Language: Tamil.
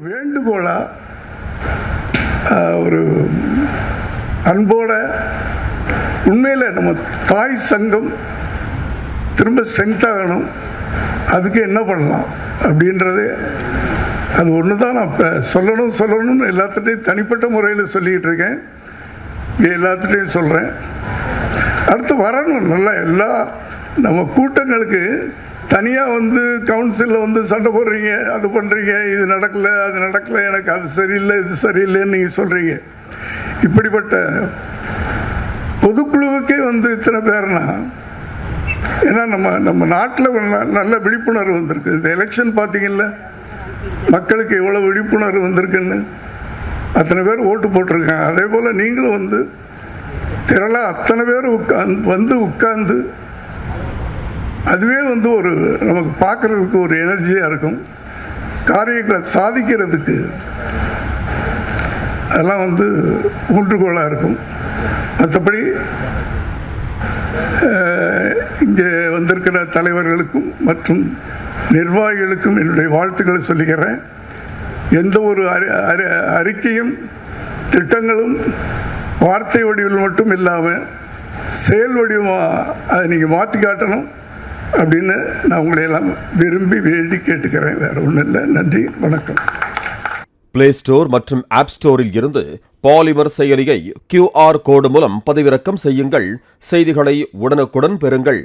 வேண்டுகோளாக ஒரு அன்போட உண்மையில் நம்ம தாய் சங்கம் திரும்ப ஸ்ட்ரென்த் ஆகணும். அதுக்கு என்ன பண்ணலாம் அப்படின்றது அது ஒன்று தான் நான் இப்போ சொல்லணும்னு எல்லாத்துட்டையும் தனிப்பட்ட முறையில் சொல்லிக்கிட்டு இருக்கேன். இங்கே எல்லாத்துட்டையும் சொல்கிறேன். அடுத்து வரணும் நல்லா எல்லா நம்ம கூட்டங்களுக்கு தனியாக கவுன்சிலில் சண்டை போடுறீங்க, அது பண்ணுறீங்க, இது நடக்கலை அது நடக்கலை, எனக்கு அது சரியில்லை இது சரியில்லைன்னு நீங்கள் சொல்கிறீங்க. இப்படிப்பட்ட பொதுக்குழுவுக்கே இத்தனை பேர்னா, ஏன்னா நம்ம நாட்டில் நல்ல விழிப்புணர்வு வந்திருக்கு. இந்த எலெக்ஷன் பார்த்தீங்கல்ல, மக்களுக்கு எவ்வளோ விழிப்புணர்வு வந்திருக்குன்னு, அத்தனை பேர் ஓட்டு போட்டிருக்காங்க. அதே போல் நீங்களும் திரளாக அத்தனை பேர் உட்கார்ந்து அதுவே ஒரு நமக்கு பார்க்குறதுக்கு ஒரு எனர்ஜியாக இருக்கும். காரியங்களை சாதிக்கிறதுக்கு அதெல்லாம் ஊன்றுகோலாக இருக்கும். மற்றபடி இங்கே வந்திருக்கிற தலைவர்களுக்கும் மற்றும் நிர்வாகிகளுக்கும் என்னுடைய வாழ்த்துக்களை சொல்லிக்கிறேன். எந்த ஒரு அறிக்கையும் திட்டங்களும் வார்த்தை வடிவில் மட்டும் இல்லாமல் செயல் வடிவமாக அதை நீங்கள் மாற்றி காட்டணும் அப்படின்னு நான் உங்களை எல்லாம் விரும்பி வேண்டி கேட்டுக்கிறேன். வேற ஒன்றும் இல்லை. நன்றி, வணக்கம். பிளே ஸ்டோர் மற்றும் ஆப் ஸ்டோரில் இருந்து பாலிமர் செயலியை QR கோடு மூலம் பதிவிறக்கம் செய்யுங்கள். செய்திகளை உடனுக்குடன் பெறுங்கள்.